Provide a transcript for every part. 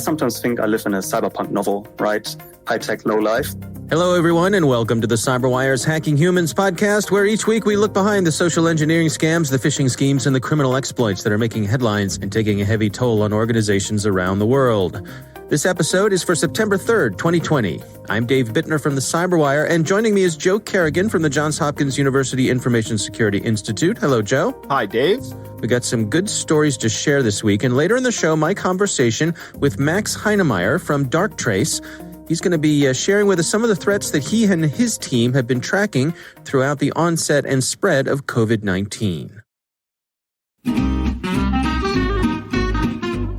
sometimes think I live in a cyberpunk novel, right? High-tech, low-life. Hello, everyone, and welcome to the CyberWire's Hacking Humans podcast, where each week we look behind the social engineering scams, the phishing schemes, and the criminal exploits that are making headlines and taking a heavy toll on organizations around the world. This episode is for September 3rd, 2020. I'm Dave Bittner from the CyberWire, and joining me is Joe Kerrigan from the Johns Hopkins University Information Security Institute. Hello, Joe. Hi, Dave. We got some good stories to share this week, and later in the show, my conversation with Max Heinemeyer from Darktrace. He's going to be sharing with us some of the threats that he and his team have been tracking throughout the onset and spread of COVID-19.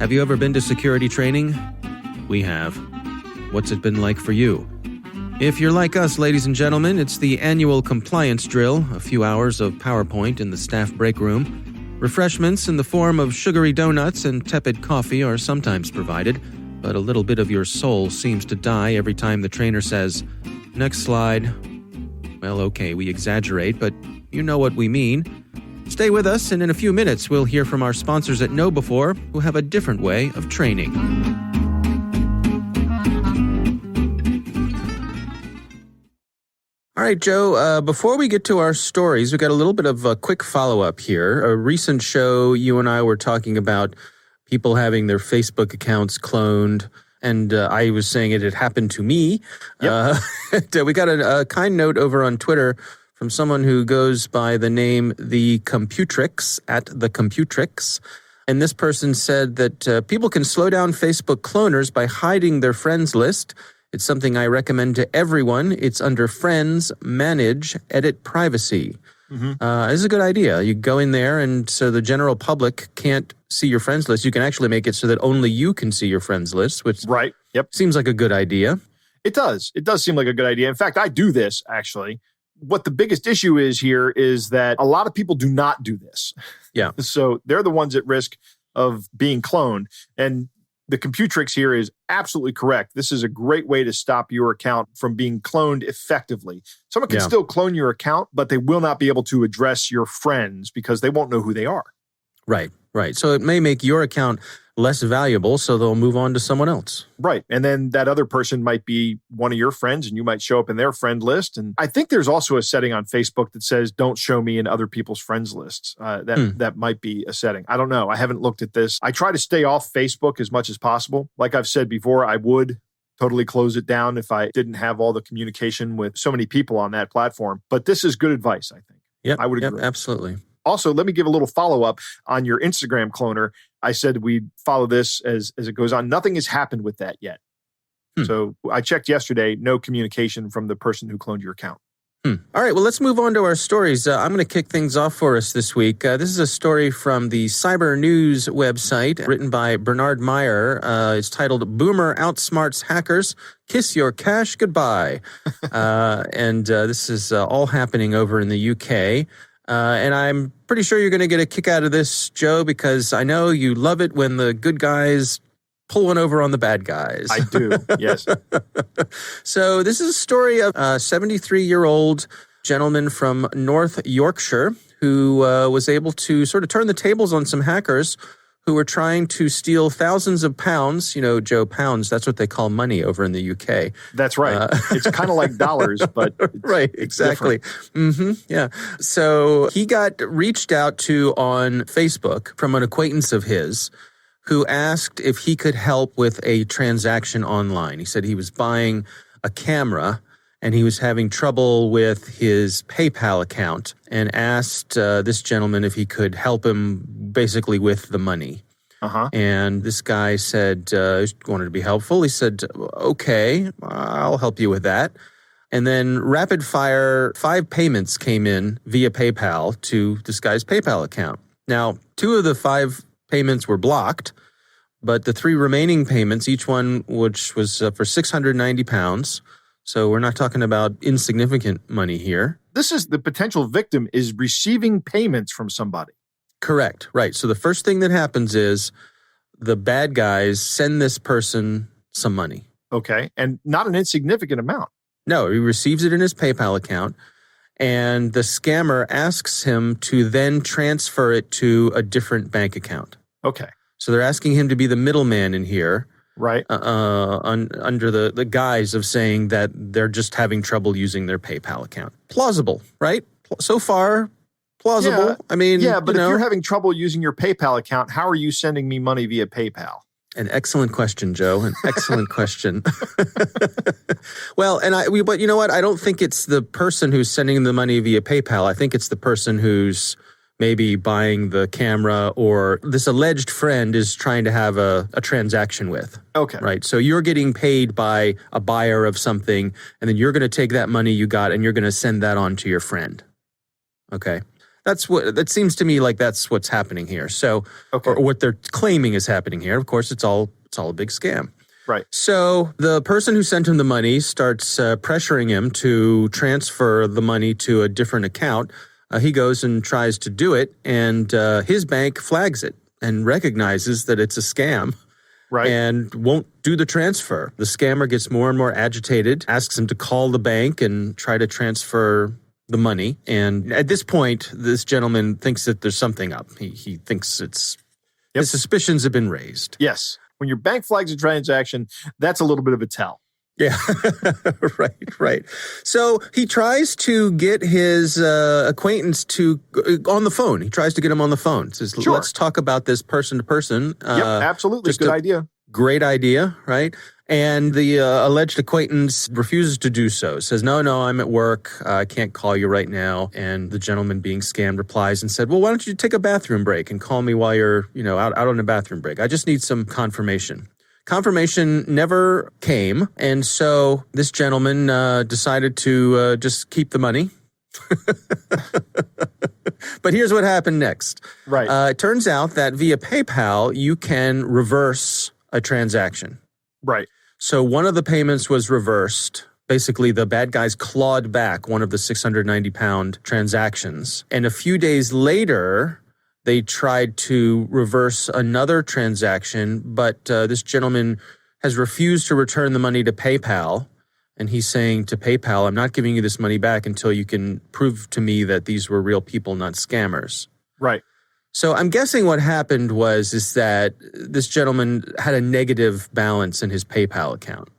Have you ever been to security training? We have. What's it been like for you? If you're like us, ladies and gentlemen, it's the annual compliance drill, a few hours of PowerPoint in the staff break room. Refreshments in the form of sugary donuts and tepid coffee are sometimes provided, but a little bit of your soul seems to die every time the trainer says, "Next slide." Well, okay, we exaggerate, but you know what we mean. Stay with us, and in a few minutes, we'll hear from our sponsors at KnowBe4, who have a different way of training. All right, Joe, before we get to our stories, we got a little bit of a quick follow-up here. A recent show, you and I were talking about people having their Facebook accounts cloned, and I was saying it had happened to me. Yep. We got a kind note over on Twitter from someone who goes by the name The Computrix, at The Computrix. And this person said that people can slow down Facebook cloners by hiding their friends list. It's something I recommend to everyone. It's under Friends, Manage, Edit Privacy. This is a good idea. You go in there, and so the general public can't see your friends list. You can actually make it so that only you can see your friends list, which right. Yep. Seems like a good idea. It does. It does seem like a good idea. In fact, I do this, actually. What the biggest issue is here is that a lot of people do not do this. Yeah. So they're the ones at risk of being cloned. And the Computrix here is absolutely correct. This is a great way to stop your account from being cloned effectively. Someone can still clone your account, but they will not be able to address your friends because they won't know who they are. Right. So it may make your account less valuable, so they'll move on to someone else. Right. And then that other person might be one of your friends, and you might show up in their friend list. And I think there's also a setting on Facebook that says, don't show me in other people's friends lists. That might be a setting. I don't know. I haven't looked at this. I try to stay off Facebook as much as possible. Like I've said before, I would totally close it down if I didn't have all the communication with so many people on that platform. But this is good advice, I think. Yep, I would agree. Absolutely. Also, let me give a little follow-up on your Instagram cloner. I said we'd follow this as it goes on. Nothing has happened with that yet. So I checked yesterday, no communication from the person who cloned your account. All right, well, let's move on to our stories. I'm going to kick things off for us this week. This is a story from the Cyber News website, written by Bernard Meyer. It's titled, "Boomer Outsmarts Hackers, Kiss Your Cash Goodbye." And this is all happening over in the UK. And I'm pretty sure you're going to get a kick out of this, Joe, because I know you love it when the good guys pull one over on the bad guys. I do, yes. So this is a story of a 73-year-old gentleman from North Yorkshire who was able to sort of turn the tables on some hackers who were trying to steal thousands of pounds. You know, Joe, pounds, that's what they call money over in the UK. That's right. It's kind of like dollars, but right, exactly. Yeah. So he got reached out to on Facebook from an acquaintance of his who asked if he could help with a transaction online. He said he was buying a camera and he was having trouble with his PayPal account and asked this gentleman if he could help him basically with the money. And this guy said he wanted to be helpful. He said, okay, I'll help you with that. And then rapid fire, 5 payments came in via PayPal to this guy's PayPal account. Now, 2 of the 5 payments were blocked, but the 3 remaining payments, each one which was for £690, so we're not talking about insignificant money here. This is the potential victim is receiving payments from somebody. Correct. Right. So the first thing that happens is the bad guys send this person some money. Okay. And not an insignificant amount. No, he receives it in his PayPal account, and the scammer asks him to then transfer it to a different bank account. Okay. So they're asking him to be the middleman in here. Right. Under the guise of saying that they're just having trouble using their PayPal account. Plausible, right? So far, plausible. Yeah. I mean, but if you're having trouble using your PayPal account, how are you sending me money via PayPal? An excellent question, Joe. An excellent question. Well, but you know what? I don't think it's the person who's sending the money via PayPal. I think it's the person who's maybe buying the camera, or this alleged friend is trying to have a transaction with. Okay. Right. So you're getting paid by a buyer of something, and then you're going to take that money you got and you're going to send that on to your friend. Okay. That seems to me like that's what's happening here. So, or what they're claiming is happening here. Of course, it's all a big scam. Right. So the person who sent him the money starts pressuring him to transfer the money to a different account. He goes and tries to do it, and his bank flags it and recognizes that it's a scam. Right. And won't do the transfer. The scammer gets more and more agitated, asks him to call the bank and try to transfer the money. And at this point, this gentleman thinks that there's something up. He thinks his suspicions have been raised. Yes. When your bank flags a transaction, that's a little bit of a tell. Yeah, right. So he tries to get his acquaintance on the phone. He tries to get him on the phone. Says, Sure. Let's talk about this person to person. Absolutely. Good idea. Great idea, right? And the alleged acquaintance refuses to do so. Says, no, I'm at work. I can't call you right now. And the gentleman being scammed replies and said, well, why don't you take a bathroom break and call me while you're out on a bathroom break? I just need some confirmation. Confirmation never came, and so this gentleman decided to just keep the money. But here's what happened next. Right. It turns out that via PayPal, you can reverse a transaction. Right. So one of the payments was reversed. Basically, the bad guys clawed back one of the 690-pound transactions. And a few days later, they tried to reverse another transaction, but this gentleman has refused to return the money to PayPal. And he's saying to PayPal, I'm not giving you this money back until you can prove to me that these were real people, not scammers. Right. So I'm guessing what happened is that this gentleman had a negative balance in his PayPal account,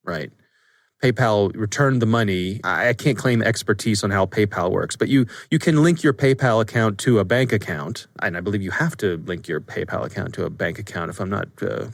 right? PayPal returned the money. I can't claim expertise on how PayPal works, but you can link your PayPal account to a bank account, and I believe you have to link your PayPal account to a bank account if I'm not...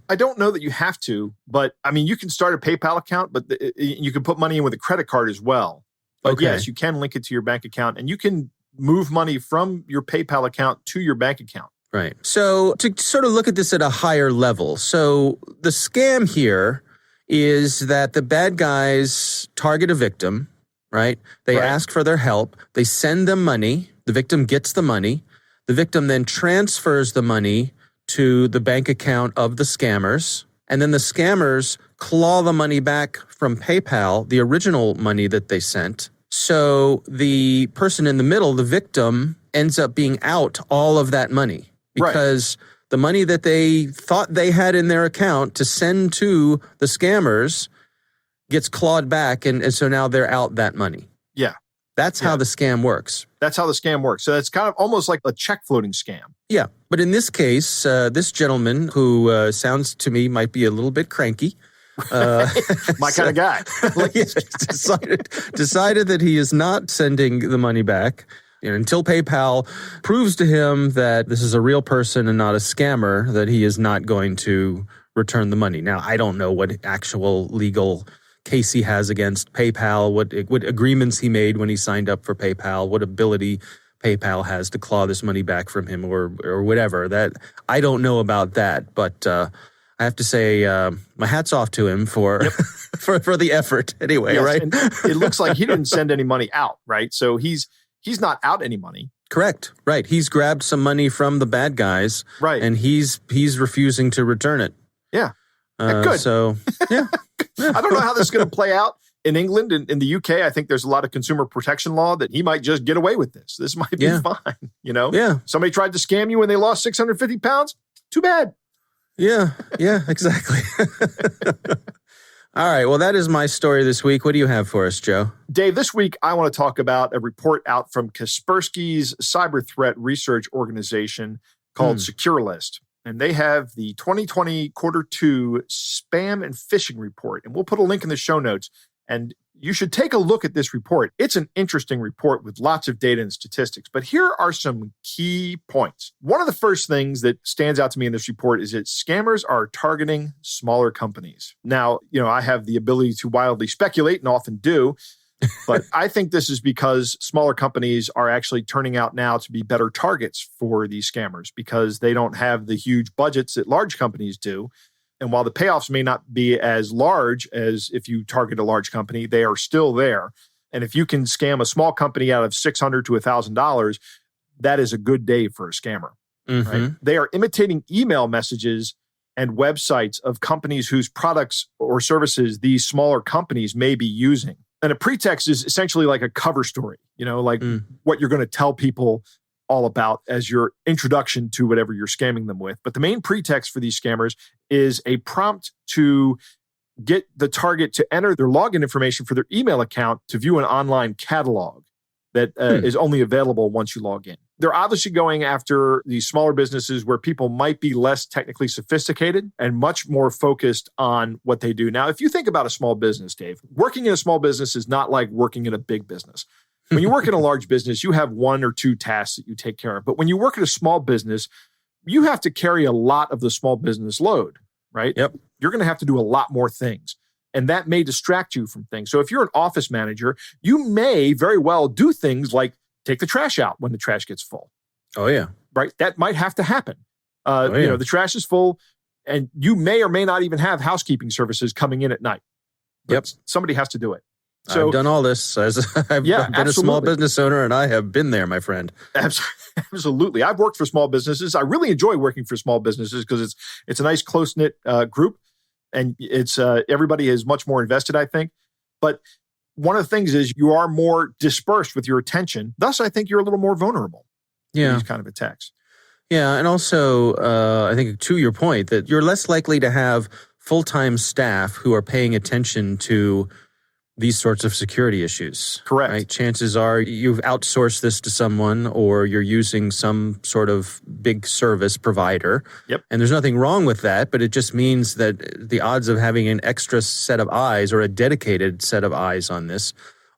I don't know that you have to, but I mean, you can start a PayPal account, but you can put money in with a credit card as well. But yes, you can link it to your bank account, and you can move money from your PayPal account to your bank account. Right. So to sort of look at this at a higher level, so the scam here is that the bad guys target a victim, right? They ask for their help. They send them money. The victim gets the money. The victim then transfers the money to the bank account of the scammers. And then the scammers claw the money back from PayPal, the original money that they sent. So the person in the middle, the victim, ends up being out all of that money because the money that they thought they had in their account to send to the scammers gets clawed back, and so now they're out that money. Yeah. That's how the scam works. That's how the scam works. So it's kind of almost like a check floating scam. Yeah. But in this case, this gentleman who sounds to me might be a little bit cranky. My kind of guy. decided that he is not sending the money back. Until PayPal proves to him that this is a real person and not a scammer, that he is not going to return the money. Now, I don't know what actual legal case he has against PayPal, what agreements he made when he signed up for PayPal, what ability PayPal has to claw this money back from him or whatever. That I don't know about that, but I have to say my hat's off to him for for the effort anyway, right? And it looks like he didn't send any money out, right? So he's not out any money. Correct. Right. He's grabbed some money from the bad guys. Right. And he's refusing to return it. Yeah. Good. So, yeah. I don't know how this is going to play out in England and in the UK. I think there's a lot of consumer protection law that he might just get away with this. This might be fine. Yeah. Somebody tried to scam you and they lost 650 pounds. Too bad. Yeah. Yeah, exactly. All right. Well, that is my story this week. What do you have for us, Joe? Dave, this week I want to talk about a report out from Kaspersky's cyber threat research organization called SecureList. and they have the 2020 Q2 spam and phishing report. And we'll put a link in the show notes. And you should take a look at this report. It's an interesting report with lots of data and statistics. But here are some key points. One of the first things that stands out to me in this report is that scammers are targeting smaller companies. Now, I have the ability to wildly speculate and often do. But I think this is because smaller companies are actually turning out now to be better targets for these scammers because they don't have the huge budgets that large companies do. And while the payoffs may not be as large as if you target a large company, they are still there. And if you can scam a small company out of $600 to $1,000, that is a good day for a scammer. Right? They are imitating email messages and websites of companies whose products or services these smaller companies may be using. And a pretext is essentially like a cover story, what you're going to tell people all about as your introduction to whatever you're scamming them with. But the main pretext for these scammers is a prompt to get the target to enter their login information for their email account to view an online catalog that is only available once you log in. They're obviously going after these smaller businesses where people might be less technically sophisticated and much more focused on what they do. Now, if you think about a small business, Dave, working in a small business is not like working in a big business. When you work in a large business, you have one or two tasks that you take care of. But when you work at a small business, you have to carry a lot of the small business load, right? Yep. You're going to have to do a lot more things. And that may distract you from things. So if you're an office manager, you may very well do things like take the trash out when the trash gets full. Oh, yeah. Right? That might have to happen. The trash is full and you may or may not even have housekeeping services coming in at night. But somebody has to do it. So, I've done all this as I've been absolutely. a small business owner and I have been there, my friend. Absolutely. I've worked for small businesses. I really enjoy working for small businesses because it's a nice close-knit group and it's everybody is much more invested, I think. But one of the things is you are more dispersed with your attention. Thus, I think you're a little more vulnerable to these kind of attacks. Yeah. And also, I think to your point that you're less likely to have full-time staff who are paying attention to these sorts of security issues. Correct. Right? Chances are you've outsourced this to someone or you're using some sort of big service provider. Yep. And there's nothing wrong with that, but it just means that the odds of having an extra set of eyes or a dedicated set of eyes on this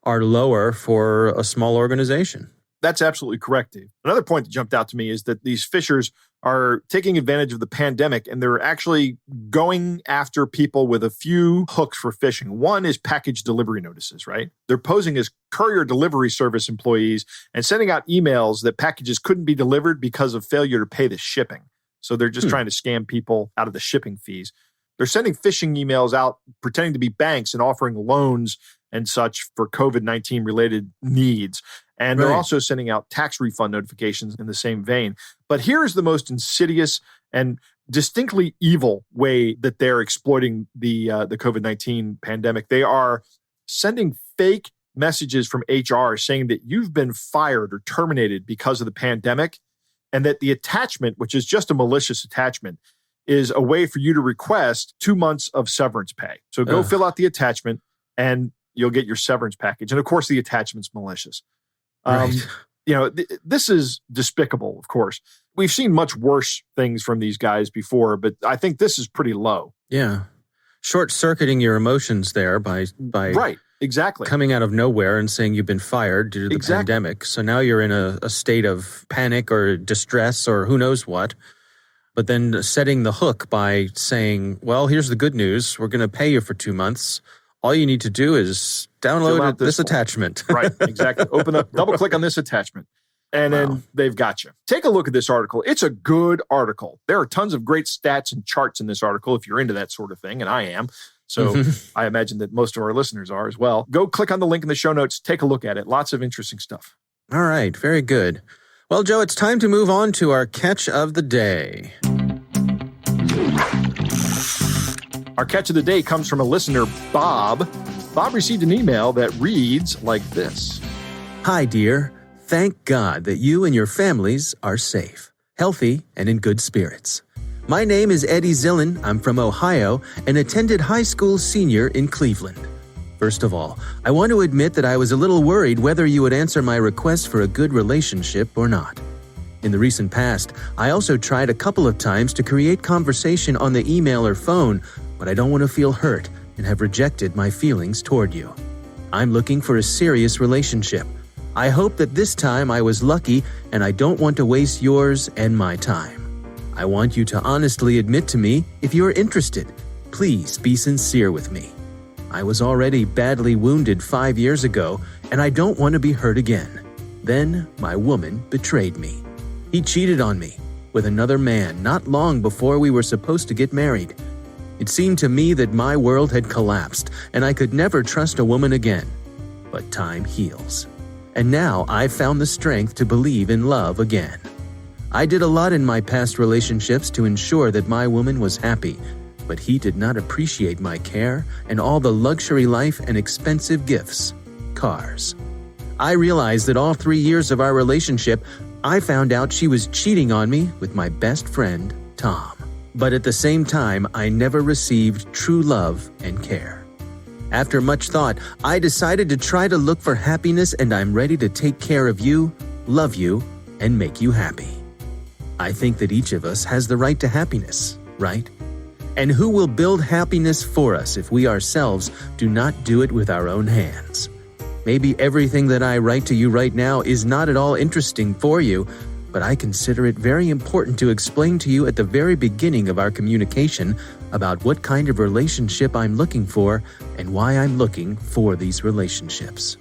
are lower for a small organization. That's absolutely correct, Dave. Another point that jumped out to me is that these phishers are taking advantage of the pandemic and they're actually going after people with a few hooks for phishing. One is package delivery notices, right? They're posing as courier delivery service employees and sending out emails that packages couldn't be delivered because of failure to pay the shipping. So they're just trying to scam people out of the shipping fees. They're sending phishing emails out pretending to be banks and offering loans and such for COVID-19 related needs. And they're also sending out tax refund notifications in the same vein. But here's the most insidious and distinctly evil way that they're exploiting the COVID-19 pandemic. They are sending fake messages from HR saying that you've been fired or terminated because of the pandemic, and that the attachment, which is just a malicious attachment, is a way for you to request 2 months of severance pay. So go fill out the attachment and you'll get your severance package. And of course, the attachment's malicious. Right. This is despicable, of course. We've seen much worse things from these guys before, but I think this is pretty low. Yeah. Short-circuiting your emotions there by right, exactly, coming out of nowhere and saying you've been fired due to the pandemic. So now you're in a state of panic or distress or who knows what. But then setting the hook by saying, well, here's the good news. We're going to pay you for 2 months. All you need to do is download this attachment. Right, exactly. Open up, double click on this attachment, and then they've got you. Take a look at this article. It's a good article. There are tons of great stats and charts in this article if you're into that sort of thing, and I am. So I imagine that most of our listeners are as well. Go click on the link in the show notes. Take a look at it. Lots of interesting stuff. All right, very good. Well, Joe, it's time to move on to our catch of the day. Our catch of the day comes from a listener, Bob. Bob received an email that reads like this. Hi, dear. Thank God that you and your families are safe, healthy, and in good spirits. My name is Eddie Zillen. I'm from Ohio and attended high school senior in Cleveland. First of all, I want to admit that I was a little worried whether you would answer my request for a good relationship or not. In the recent past, I also tried a couple of times to create conversation on the email or phone, but I don't want to feel hurt and have rejected my feelings toward you. I'm looking for a serious relationship. I hope that this time I was lucky and I don't want to waste yours and my time. I want you to honestly admit to me if you're interested. Please be sincere with me. I was already badly wounded 5 years ago and I don't want to be hurt again. Then my woman betrayed me. He cheated on me with another man not long before we were supposed to get married. It seemed to me that my world had collapsed and I could never trust a woman again. But time heals. And now I've found the strength to believe in love again. I did a lot in my past relationships to ensure that my woman was happy, but he did not appreciate my care and all the luxury life and expensive gifts, cars. I realized that all 3 years of our relationship, I found out she was cheating on me with my best friend, Tom. But at the same time, I never received true love and care. After much thought, I decided to try to look for happiness, and I'm ready to take care of you, love you, and make you happy. I think that each of us has the right to happiness, right? And who will build happiness for us if we ourselves do not do it with our own hands? Maybe everything that I write to you right now is not at all interesting for you, but I consider it very important to explain to you at the very beginning of our communication about what kind of relationship I'm looking for and why I'm looking for these relationships.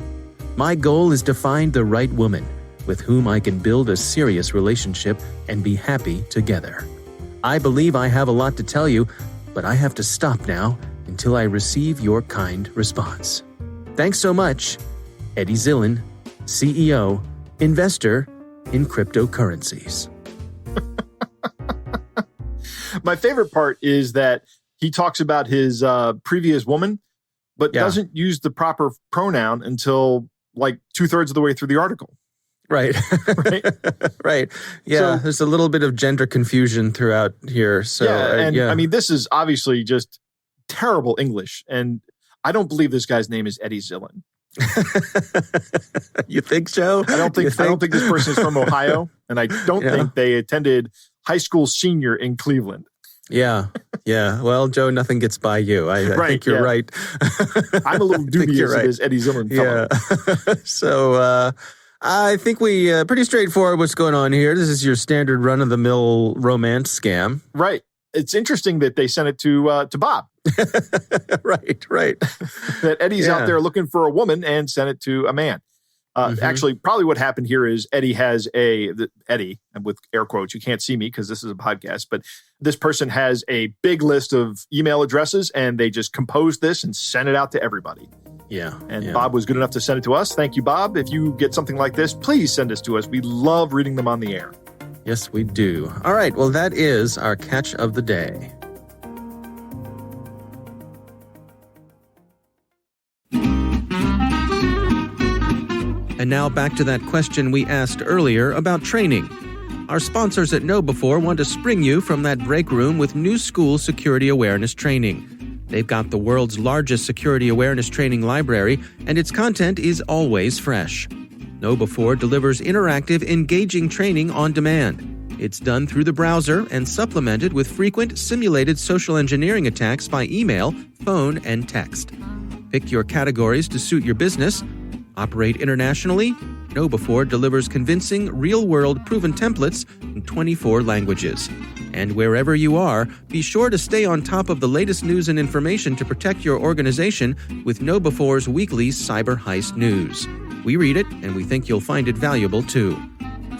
My goal is to find the right woman with whom I can build a serious relationship and be happy together. I believe I have a lot to tell you, but I have to stop now until I receive your kind response. Thanks so much, Eddie Zillen, CEO, investor in cryptocurrencies. My favorite part is that he talks about his previous woman, but doesn't use the proper pronoun until like 2/3 of the way through the article. Right. Right. Right. Yeah. So, there's a little bit of gender confusion throughout here. So, I mean, this is obviously just terrible English. And I don't believe this guy's name is Eddie Zillen. You think, Joe? I don't think this person is from Ohio. And I don't think they attended high school senior in Cleveland. Yeah. Yeah. Well, Joe, nothing gets by you. I think you're right. I'm a little dubious of this Eddie Zillen fellow. Yeah. So, I think we pretty straightforward what's going on here. This is your standard run-of-the-mill romance scam. Right. It's interesting that they sent it to Bob. Right. That Eddie's out there looking for a woman and sent it to a man. Actually, probably what happened here is Eddie has Eddie, and with air quotes, you can't see me because this is a podcast, but this person has a big list of email addresses and they just composed this and sent it out to everybody. Yeah. And Bob was good enough to send it to us. Thank you, Bob. If you get something like this, please send this to us. We love reading them on the air. Yes, we do. All right. Well, that is our catch of the day. And now back to that question we asked earlier about training. Our sponsors at KnowBe4 want to spring you from that break room with new school security awareness training. They've got the world's largest security awareness training library, and its content is always fresh. KnowBe4 delivers interactive, engaging training on demand. It's done through the browser and supplemented with frequent simulated social engineering attacks by email, phone, and text. Pick your categories to suit your business. Operate internationally. KnowBe4 delivers convincing, real-world proven templates in 24 languages. And wherever you are, be sure to stay on top of the latest news and information to protect your organization with KnowBe4's weekly Cyber Heist News. We read it, and we think you'll find it valuable, too.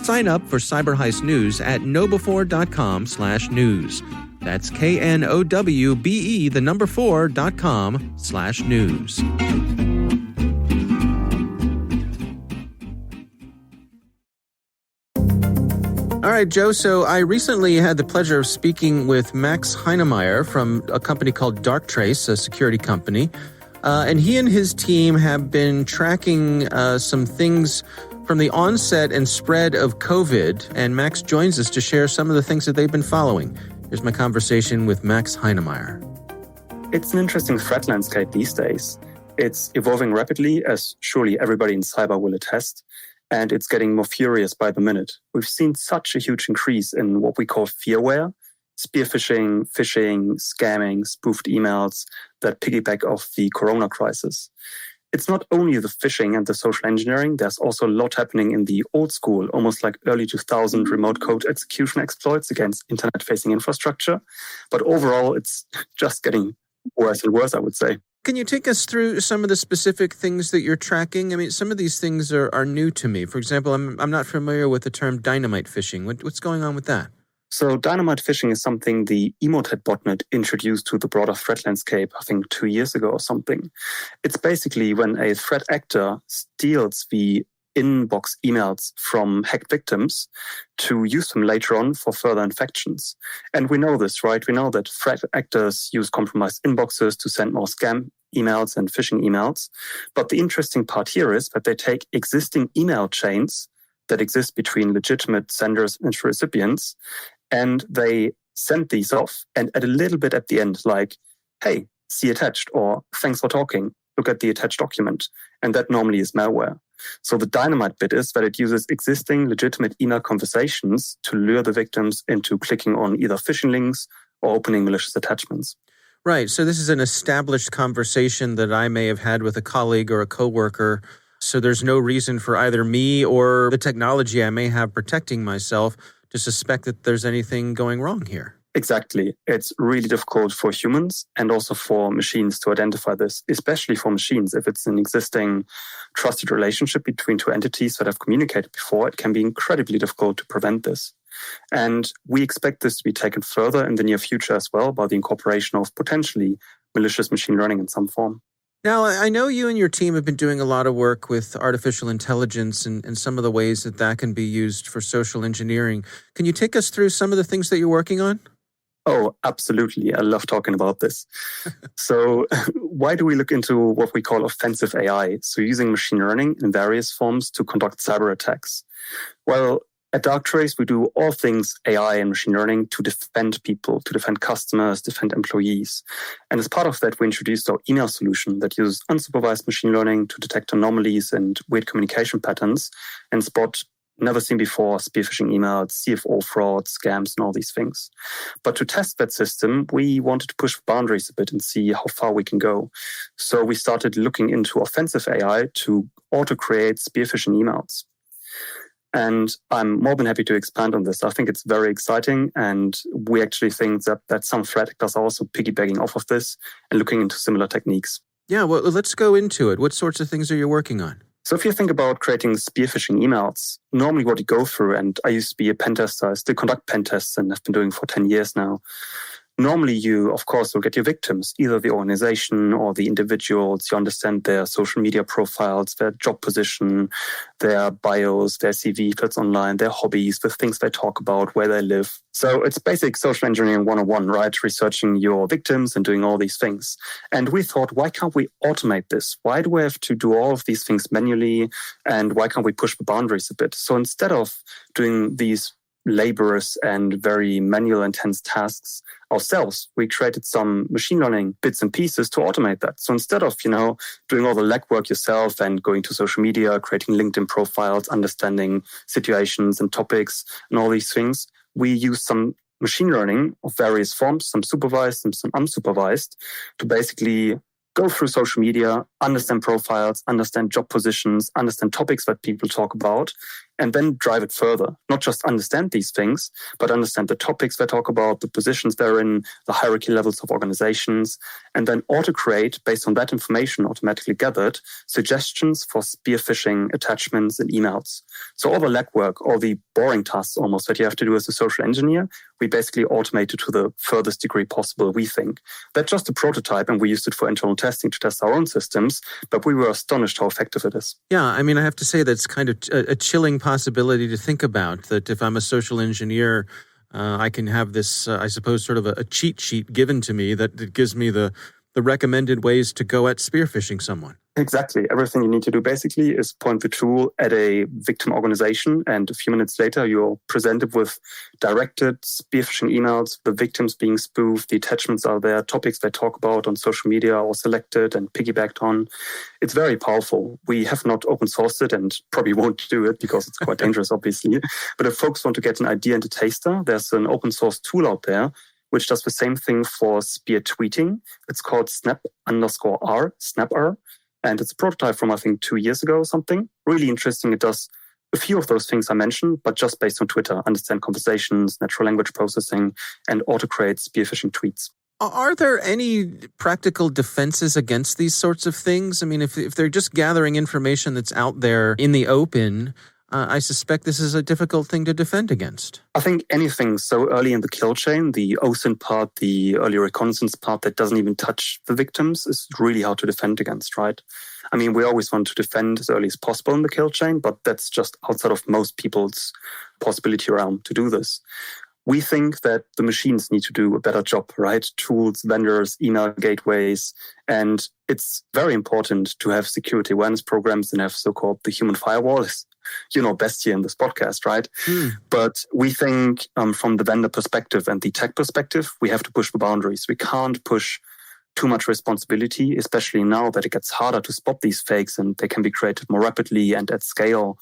Sign up for Cyber Heist News at knowbe4.com/news. That's knowbe4.com/news. All right, Joe, so I recently had the pleasure of speaking with Max Heinemeyer from a company called Darktrace, a security company, and he and his team have been tracking some things from the onset and spread of COVID, and Max joins us to share some of the things that they've been following. Here's my conversation with Max Heinemeyer. It's an interesting threat landscape these days. It's evolving rapidly, as surely everybody in cyber will attest. and it's getting more furious by the minute. We've seen such a huge increase in what we call fearware, spearfishing, phishing, scamming, spoofed emails that piggyback off the corona crisis. It's not only the phishing and the social engineering, there's also a lot happening in the old school, almost like early 2000 remote code execution exploits against internet-facing infrastructure. But overall, it's just getting worse and worse, I would say. Can you take us through some of the specific things that you're tracking? I mean, some of these things are new to me. For example, I'm not familiar with the term dynamite phishing. What's going on with that? So dynamite phishing is something the Emotet botnet introduced to the broader threat landscape, I think 2 years ago or something. It's basically when a threat actor steals the inbox emails from hacked victims to use them later on for further infections. And we know this, right? We know that threat actors use compromised inboxes to send more scam emails and phishing emails. But the interesting part here is that they take existing email chains that exist between legitimate senders and recipients, and they send these off and add a little bit at the end, like, hey, see attached, or thanks for talking, look at the attached document. And that normally is malware. So the dynamite bit is that it uses existing legitimate email conversations to lure the victims into clicking on either phishing links or opening malicious attachments. Right. So this is an established conversation that I may have had with a colleague or a coworker. So there's no reason for either me or the technology I may have protecting myself to suspect that there's anything going wrong here. Exactly. It's really difficult for humans and also for machines to identify this, especially for machines. If it's an existing trusted relationship between two entities that have communicated before, it can be incredibly difficult to prevent this. And we expect this to be taken further in the near future as well by the incorporation of potentially malicious machine learning in some form. Now, I know you and your team have been doing a lot of work with artificial intelligence and some of the ways that can be used for social engineering. Can you take us through some of the things that you're working on? Oh, absolutely. I love talking about this. So why do we look into what we call offensive AI? So using machine learning in various forms to conduct cyber attacks. Well, at Darktrace, we do all things AI and machine learning to defend people, to defend customers, defend employees. And as part of that, we introduced our email solution that uses unsupervised machine learning to detect anomalies and weird communication patterns and spot never seen before spearfishing emails, CFO fraud, scams, and all these things. But to test that system, we wanted to push boundaries a bit and see how far we can go. So we started looking into offensive AI to auto-create spearfishing emails. And I'm more than happy to expand on this. I think it's very exciting. And we actually think that some threat actors are also piggybacking off of this and looking into similar techniques. Yeah, well, let's go into it. What sorts of things are you working on? So if you think about creating spearfishing emails, normally what you go through, and I used to be a pen tester, I still conduct pen tests and I've been doing for 10 years now. Normally you, of course, will get your victims, either the organization or the individuals. You understand their social media profiles, their job position, their bios, their CV that's online, their hobbies, the things they talk about, where they live. So it's basic social engineering 101, right? Researching your victims and doing all these things. And we thought, why can't we automate this? Why do we have to do all of these things manually? And why can't we push the boundaries a bit? So instead of doing these laborious and very manual intense tasks ourselves, we created some machine learning bits and pieces to automate that. So instead of, doing all the legwork yourself and going to social media, creating LinkedIn profiles, understanding situations and topics and all these things, we use some machine learning of various forms, some supervised and some unsupervised, to basically go through social media, understand profiles, understand job positions, understand topics that people talk about, and then drive it further. Not just understand these things, but understand the topics they talk about, the positions they're in, the hierarchy levels of organizations, and then auto-create, based on that information automatically gathered, suggestions for spearfishing attachments and emails. So all the legwork, all the boring tasks almost that you have to do as a social engineer, we basically automate it to the furthest degree possible, we think. That's just a prototype, and we used it for internal testing to test our own systems, but we were astonished how effective it is. Yeah, I mean, I have to say that's kind of a chilling possibility to think about, that if I'm a social engineer, I can have this, I suppose, sort of a cheat sheet given to me that gives me the the recommended ways to go at spearfishing someone. Exactly. Everything you need to do basically is point the tool at a victim organization, and a few minutes later, you're presented with directed spearfishing emails, the victims being spoofed, the attachments are there, topics they talk about on social media are selected and piggybacked on. It's very powerful. We have not open sourced it and probably won't do it because it's quite dangerous, obviously. But if folks want to get an idea and a taster, there's an open source tool out there which does the same thing for spear tweeting. It's called snap_r. And it's a prototype from, I think, 2 years ago or something. Really interesting. It does a few of those things I mentioned, but just based on Twitter. Understand conversations, natural language processing, and auto-create spearfishing tweets. Are there any practical defenses against these sorts of things? I mean, if they're just gathering information that's out there in the open, I suspect this is a difficult thing to defend against. I think anything so early in the kill chain, the OSINT part, the early reconnaissance part that doesn't even touch the victims is really hard to defend against, right? I mean, we always want to defend as early as possible in the kill chain, but that's just outside of most people's possibility realm to do this. We think that the machines need to do a better job, right? Tools, vendors, email gateways. And it's very important to have security awareness programs and have so-called the human firewall. You know best here in this podcast, right? But we think from the vendor perspective and the tech perspective, we have to push the boundaries. We can't push too much responsibility, especially now that it gets harder to spot these fakes and they can be created more rapidly and at scale.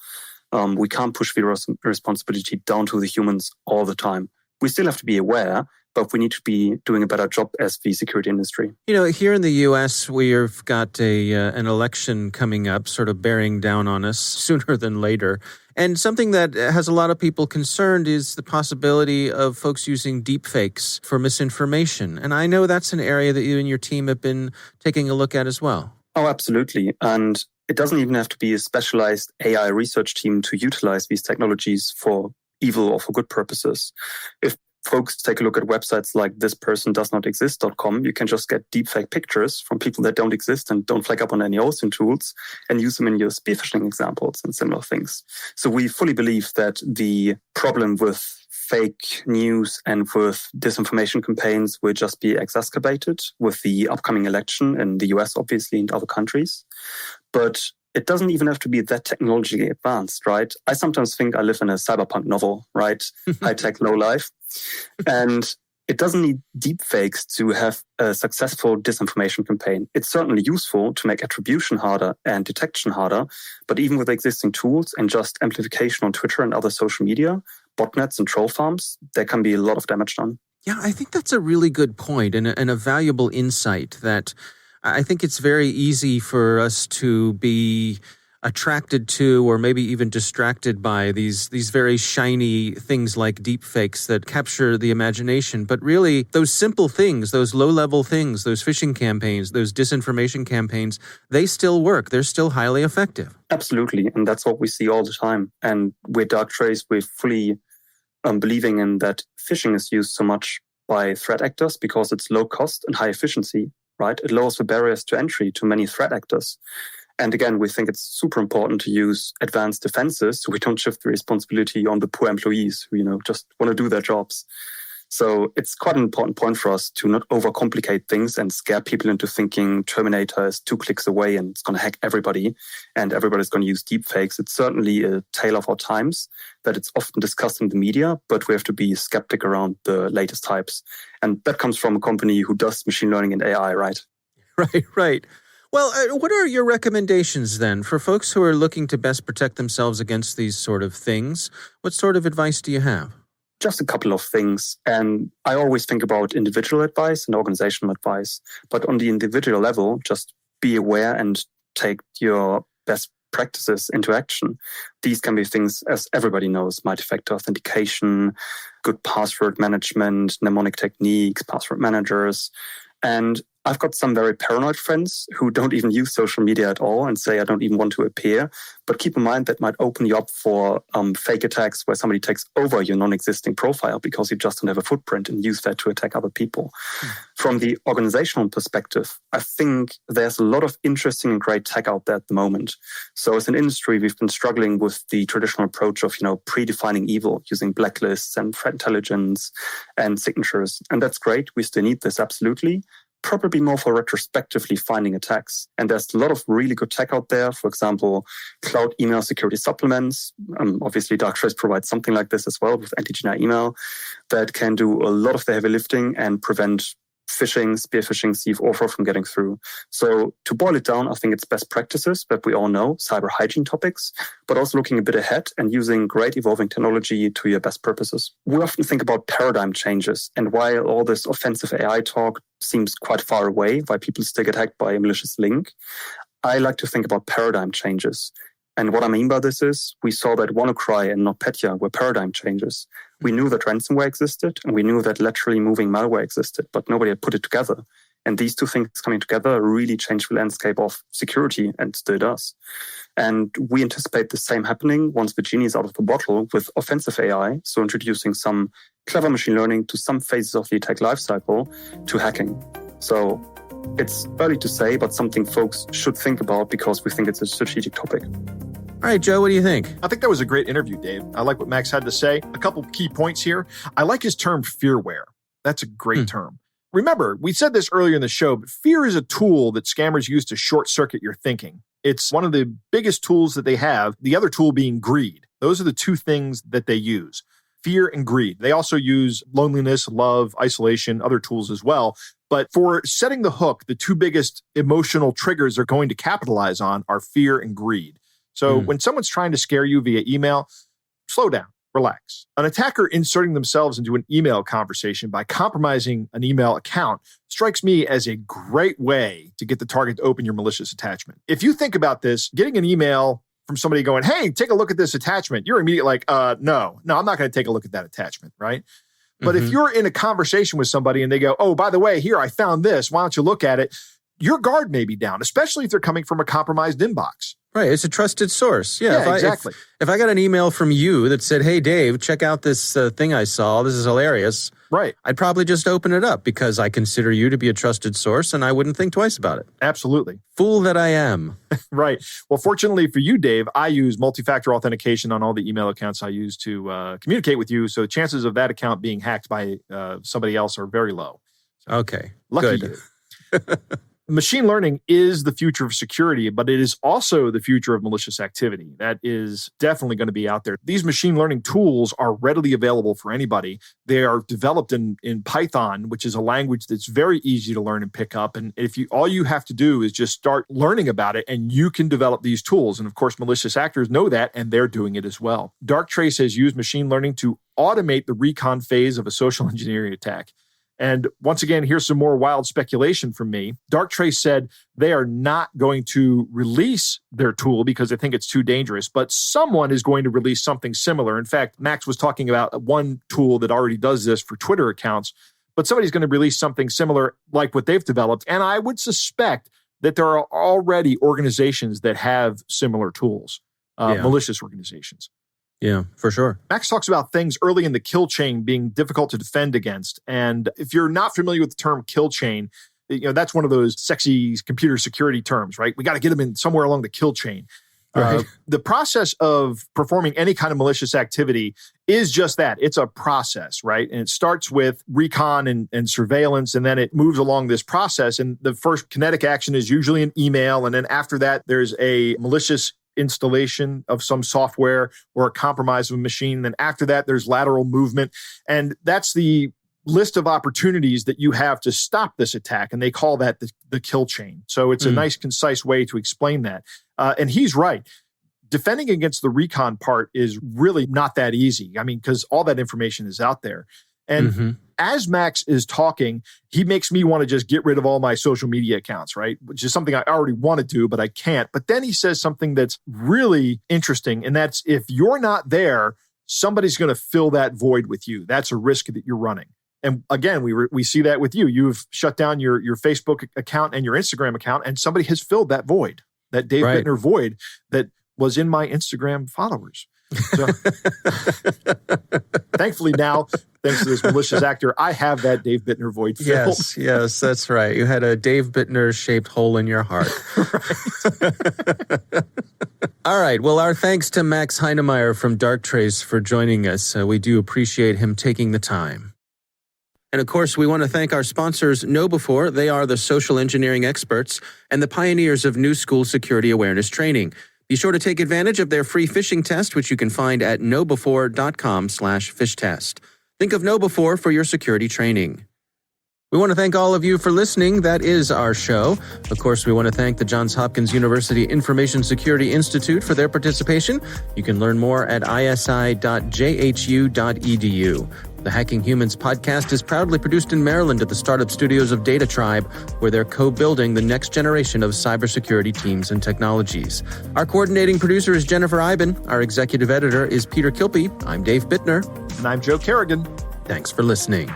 We can't push the responsibility down to the humans all the time. We still have to be aware, but we need to be doing a better job as the security industry. You know, here in the U.S., we've got an election coming up, sort of bearing down on us sooner than later. And something that has a lot of people concerned is the possibility of folks using deepfakes for misinformation. And I know that's an area that you and your team have been taking a look at as well. Oh, absolutely. And it doesn't even have to be a specialized AI research team to utilize these technologies for evil or for good purposes. If folks take a look at websites like thispersondoesnotexist.com, you can just get deepfake pictures from people that don't exist and don't flag up on any OSINT tools and use them in your spearfishing examples and similar things. So we fully believe that the problem with fake news and with disinformation campaigns will just be exacerbated with the upcoming election in the US, obviously, and other countries. But it doesn't even have to be that technologically advanced, right? I sometimes think I live in a cyberpunk novel, right? High-tech, low-life. And it doesn't need deepfakes to have a successful disinformation campaign. It's certainly useful to make attribution harder and detection harder, but even with existing tools and just amplification on Twitter and other social media, botnets and troll farms, there can be a lot of damage done. Yeah, I think that's a really good point and a valuable insight that I think it's very easy for us to be attracted to or maybe even distracted by these very shiny things like deepfakes that capture the imagination. But really, those simple things, those low-level things, those phishing campaigns, those disinformation campaigns, they still work. They're still highly effective. Absolutely. And that's what we see all the time. And with Darktrace, we're fully believing in that phishing is used so much by threat actors because it's low cost and high efficiency. Right? It lowers the barriers to entry to many threat actors. And again, we think it's super important to use advanced defenses so we don't shift the responsibility on the poor employees who, just want to do their jobs. So it's quite an important point for us to not overcomplicate things and scare people into thinking Terminator is 2 clicks away and it's going to hack everybody and everybody's going to use deepfakes. It's certainly a tale of our times that it's often discussed in the media, but we have to be skeptic around the latest hypes. And that comes from a company who does machine learning and AI, right? Right. Well, what are your recommendations then for folks who are looking to best protect themselves against these sort of things? What sort of advice do you have? Just a couple of things. And I always think about individual advice and organizational advice. But on the individual level, just be aware and take your best practices into action. These can be things, as everybody knows, multi-factor authentication, good password management, mnemonic techniques, password managers. And I've got some very paranoid friends who don't even use social media at all and say, I don't even want to appear. But keep in mind that might open you up for fake attacks where somebody takes over your non-existing profile because you just don't have a footprint and use that to attack other people. From the organizational perspective, I think there's a lot of interesting and great tech out there at the moment. So as an industry, we've been struggling with the traditional approach of, predefining evil using blacklists and threat intelligence and signatures. And that's great. We still need this, absolutely. probably more for retrospectively finding attacks. And there's a lot of really good tech out there. For example, cloud email security supplements. Obviously, Darktrace provides something like this as well with anti-GNI email that can do a lot of the heavy lifting and prevent phishing, spear phishing, CFO from getting through. So to boil it down, I think it's best practices that we all know, cyber hygiene topics, but also looking a bit ahead and using great evolving technology to your best purposes. We often think about paradigm changes, and while all this offensive AI talk seems quite far away, why people still get hacked by a malicious link, I like to think about paradigm changes. And what I mean by this is we saw that WannaCry and NotPetya were paradigm changes. We knew that ransomware existed, and we knew that laterally moving malware existed, but nobody had put it together. And these two things coming together really changed the landscape of security, and still does. And we anticipate the same happening once the genie is out of the bottle with offensive AI, so introducing some clever machine learning to some phases of the attack lifecycle to hacking. So it's early to say, but something folks should think about because we think it's a strategic topic. All right, Joe, what do you think? I think that was a great interview, Dave. I like what Max had to say. A couple key points here. I like his term fearware. That's a great term. Remember, we said this earlier in the show, but fear is a tool that scammers use to short circuit your thinking. It's one of the biggest tools that they have, the other tool being greed. Those are the two things that they use, fear and greed. They also use loneliness, love, isolation, other tools as well. But for setting the hook, the two biggest emotional triggers they're going to capitalize on are fear and greed. So when someone's trying to scare you via email, slow down, relax. An attacker inserting themselves into an email conversation by compromising an email account strikes me as a great way to get the target to open your malicious attachment. If you think about this, getting an email from somebody going, hey, take a look at this attachment, you're immediately like, no, I'm not going to take a look at that attachment, right? But if you're in a conversation with somebody and they go, oh, by the way, here, I found this, why don't you look at it? Your guard may be down, especially if they're coming from a compromised inbox. Right. It's a trusted source. Yeah, exactly. If I got an email from you that said, hey, Dave, check out this thing I saw. This is hilarious. Right. I'd probably just open it up because I consider you to be a trusted source and I wouldn't think twice about it. Absolutely. Fool that I am. Right. Well, fortunately for you, Dave, I use multi-factor authentication on all the email accounts I use to communicate with you. So chances of that account being hacked by somebody else are very low. So, okay. Lucky Good. you. Machine learning is the future of security, but it is also the future of malicious activity. That is definitely going to be out there. These machine learning tools are readily available for anybody. They are developed in Python, which is a language that's very easy to learn and pick up. And all you have to do is just start learning about it, and you can develop these tools. And of course, malicious actors know that, and they're doing it as well. Darktrace has used machine learning to automate the recon phase of a social engineering attack. And once again, here's some more wild speculation from me. Darktrace said they are not going to release their tool because they think it's too dangerous, but someone is going to release something similar. In fact, Max was talking about one tool that already does this for Twitter accounts, but somebody's going to release something similar like what they've developed. And I would suspect that there are already organizations that have similar tools, malicious organizations. Yeah, for sure. Max talks about things early in the kill chain being difficult to defend against. And if you're not familiar with the term kill chain, that's one of those sexy computer security terms, right? We got to get them in somewhere along the kill chain. Right. The process of performing any kind of malicious activity is just that. It's a process, right? And it starts with recon and surveillance, and then it moves along this process. And the first kinetic action is usually an email. And then after that, there's a malicious installation of some software or a compromise of a machine. Then after that, there's lateral movement. And that's the list of opportunities that you have to stop this attack. And they call that the kill chain. So it's a nice, concise way to explain that. And he's right. Defending against the recon part is really not that easy. I mean, because all that information is out there. And as Max is talking, he makes me want to just get rid of all my social media accounts, right? Which is something I already want to do, but I can't. But then he says something that's really interesting. And that's if you're not there, somebody's going to fill that void with you. That's a risk that you're running. And again, we see that with you. You've shut down your Facebook account and your Instagram account, and somebody has filled that void, that Dave Bittner void that was in my Instagram followers. So thankfully now, thanks to this malicious actor, I have that Dave Bittner void filled. Yes, that's right. You had a Dave Bittner-shaped hole in your heart. All right. Well, our thanks to Max Heinemeyer from Darktrace for joining us. We do appreciate him taking the time. And of course, we want to thank our sponsors, KnowBe4. They are the social engineering experts and the pioneers of new school security awareness training. Be sure to take advantage of their free phishing test, which you can find at knowbe4.com/fishtest. Think of KnowBe4 for your security training. We want to thank all of you for listening. That is our show. Of course, we want to thank the Johns Hopkins University Information Security Institute for their participation. You can learn more at isi.jhu.edu. The Hacking Humans podcast is proudly produced in Maryland at the startup studios of Data Tribe, where they're co-building the next generation of cybersecurity teams and technologies. Our coordinating producer is Jennifer Iben. Our executive editor is Peter Kilpie. I'm Dave Bittner. And I'm Joe Kerrigan. Thanks for listening.